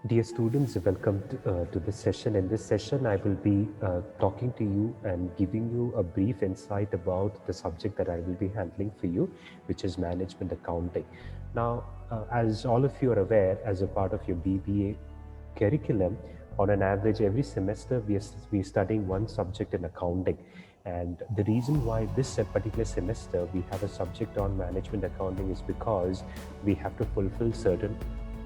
Dear students, welcome to this session. In this session, I will be talking to you and giving you a brief insight about the subject that I will be handling for you, which is management accounting. Now, as all of you are aware, as a part of your BBA curriculum, on an average, every semester we are studying one subject in accounting. And the reason why this particular semester we have a subject on management accounting is because we have to fulfill certain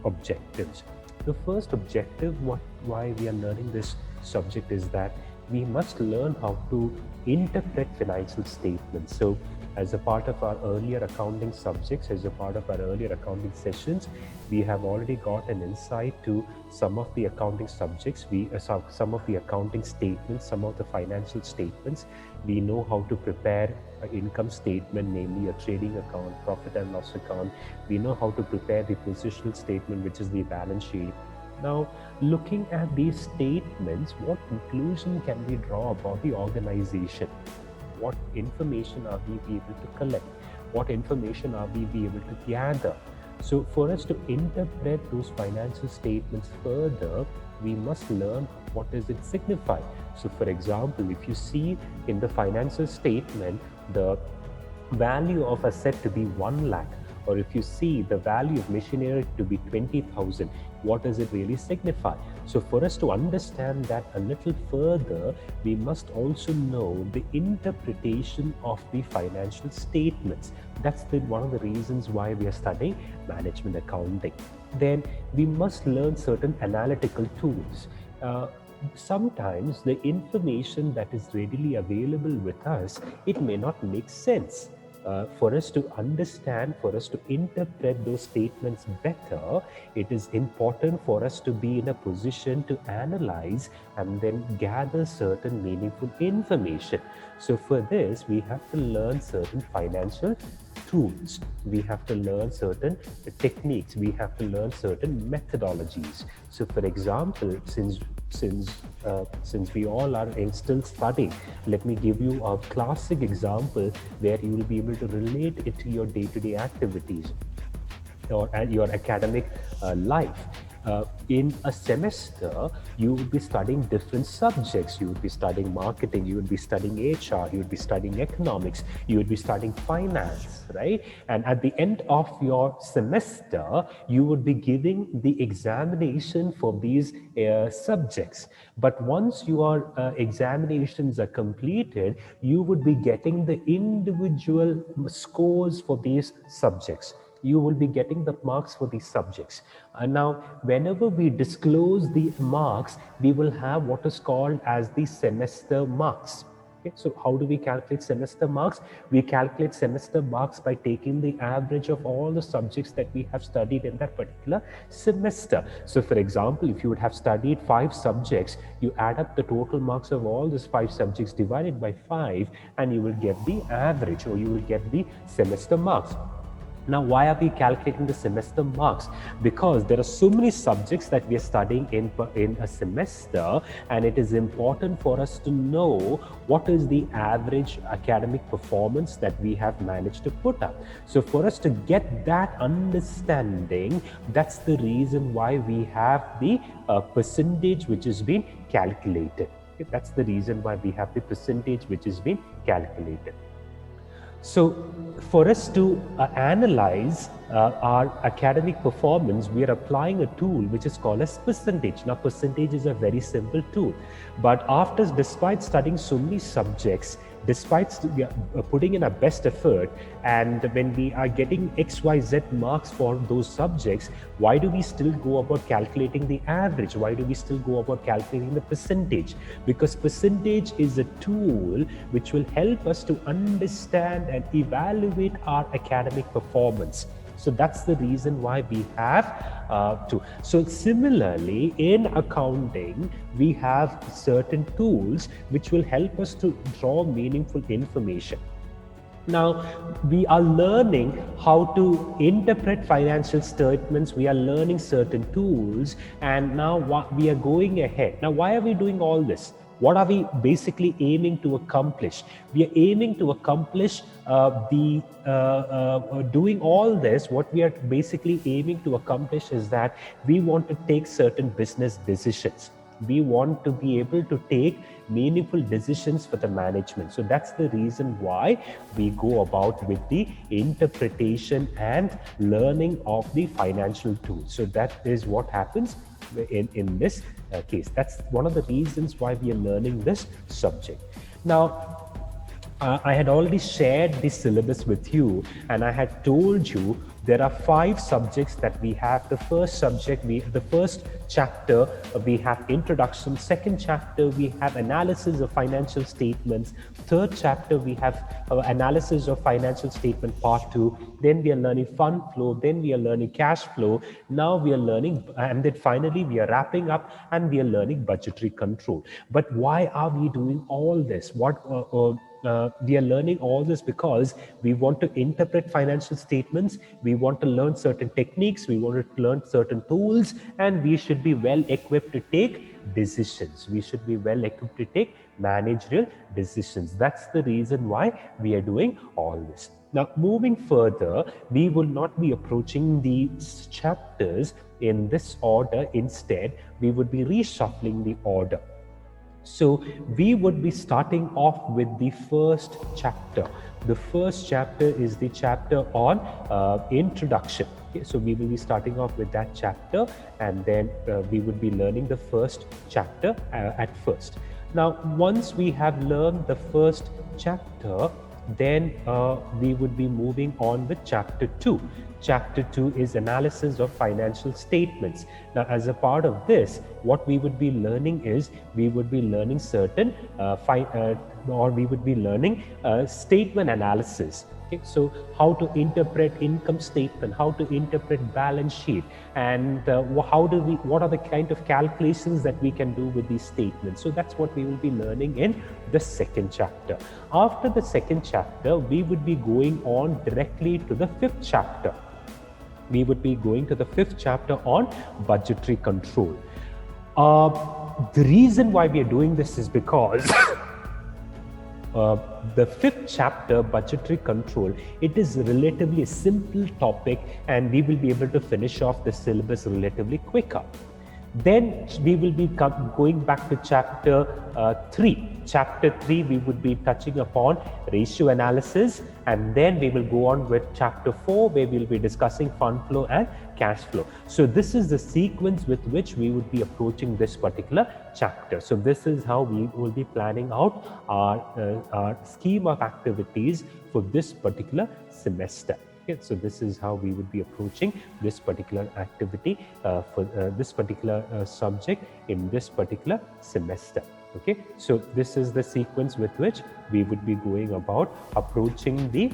objectives. The first objective, why we are learning this subject, is that we must learn how to interpret financial statements. So, as a part of our earlier accounting subjects, as a part of our earlier accounting sessions, we have already got an insight to some of the accounting subjects, some of the accounting statements, some of the financial statements. We know how to prepare an income statement, namely a trading account, profit and loss account. We know how to prepare the positional statement, which is the balance sheet. Now, looking at these statements, what conclusion can we draw about the organization? What information are we be able to collect? What information are we be able to gather? So for us to interpret those financial statements further, we must learn what does it signify. So for example, if you see in the financial statement, the value of asset to be 1 lakh, or if you see the value of machinery to be 20,000, what does it really signify? So for us to understand that a little further, we must also know the interpretation of the financial statements. That's one of the reasons why we are studying management accounting. Then we must learn certain analytical tools. Sometimes the information that is readily available with us, it may not make sense. For us to understand, for us to interpret those statements better, it is important for us to be in a position to analyze and then gather certain meaningful information. So for this, we have to learn certain financial tools. We have to learn certain techniques. We have to learn certain methodologies. So for example, since we all are still studying, let me give you a classic example where you will be able to relate it to your day-to-day activities or your academic life. In a semester, you would be studying different subjects. You would be studying marketing, you would be studying HR, you would be studying economics, you would be studying finance, right? And at the end of your semester, you would be giving the examination for these subjects. But once your examinations are completed, you would be getting the individual scores for these subjects. You will be getting the marks for these subjects. And now, whenever we disclose the marks, we will have what is called as the semester marks. Okay, so how do we calculate semester marks? We calculate semester marks by taking the average of all the subjects that we have studied in that particular semester. So for example, if you would have studied 5 subjects, you add up the total marks of all these 5 subjects divided by 5, and you will get the average, or you will get the semester marks. Now, why are we calculating the semester marks? Because there are so many subjects that we are studying in a semester, and it is important for us to know what is the average academic performance that we have managed to put up. So for us to get that understanding, that's the reason why we have the percentage which has been calculated. Okay? That's the reason why we have the percentage which has been calculated. So for us to analyze our academic performance, we are applying a tool which is called as percentage. Now, percentage is a very simple tool, but despite studying so many subjects, despite putting in our best effort, and when we are getting XYZ marks for those subjects, why do we still go about calculating the average? Why do we still go about calculating the percentage? Because percentage is a tool which will help us to understand and evaluate our academic performance. So that's the reason why we have to. So similarly, in accounting, we have certain tools which will help us to draw meaningful information. Now, we are learning how to interpret financial statements. We are learning certain tools, and now we are going ahead. Now, why are we doing all this? What are we basically aiming to accomplish? We are aiming to accomplish doing all this. What we are basically aiming to accomplish is that we want to take certain business decisions. We want to be able to take meaningful decisions for the management. So that's the reason why we go about with the interpretation and learning of the financial tools. So that is what happens in this case. That's one of the reasons why we are learning this subject. Now, I had already shared the syllabus with you, and I had told you there are 5 subjects that we have. The first subject, the first chapter, we have introduction. Second chapter, we have analysis of financial statements. Third chapter, we have analysis of financial statement part 2. Then we are learning fund flow. Then we are learning cash flow. Now we are learning, and then finally we are wrapping up and we are learning budgetary control. But why are we doing all this? We are learning all this because we want to interpret financial statements, we want to learn certain techniques, we want to learn certain tools, and we should be well equipped to take decisions. We should be well equipped to take managerial decisions. That's the reason why we are doing all this. Now, moving further, we will not be approaching these chapters in this order. Instead, we would be reshuffling the order. So we would be starting off with the first chapter. The first chapter is the chapter on introduction. Okay, so we will be starting off with that chapter, and then we would be learning the first chapter at first. Now, once we have learned the first chapter, then we would be moving on with chapter 2. Chapter 2 is analysis of financial statements. Now, as a part of this, what we would be learning is we would be learning certain statement analysis. Okay, so how to interpret income statement, how to interpret balance sheet, and what are the kind of calculations that we can do with these statements. So that's what we will be learning in the second chapter. After the second chapter, we would be going on directly to the 5th chapter. We would be going to the 5th chapter on budgetary control. The reason why we are doing this is because the 5th chapter, budgetary control, it is relatively a simple topic, and we will be able to finish off the syllabus relatively quicker. Then we will be going back to chapter 3. Chapter 3, we would be touching upon ratio analysis, and then we will go on with chapter 4, where we will be discussing fund flow and cash flow. So this is the sequence with which we would be approaching this particular chapter. So this is how we will be planning out our scheme of activities for this particular semester. Okay, so this is how we would be approaching this particular activity for this particular subject in this particular semester. Okay, so this is the sequence with which we would be going about approaching the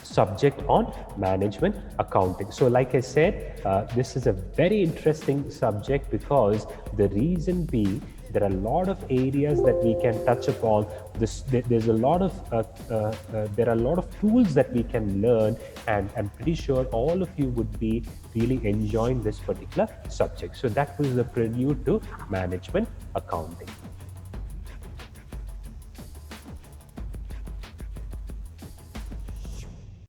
subject on management accounting. So like I said, this is a very interesting subject because the reason being, there are a lot of areas that we can touch upon. There's a lot of there are a lot of tools that we can learn, and I'm pretty sure all of you would be really enjoying this particular subject. So that was the prelude to management accounting.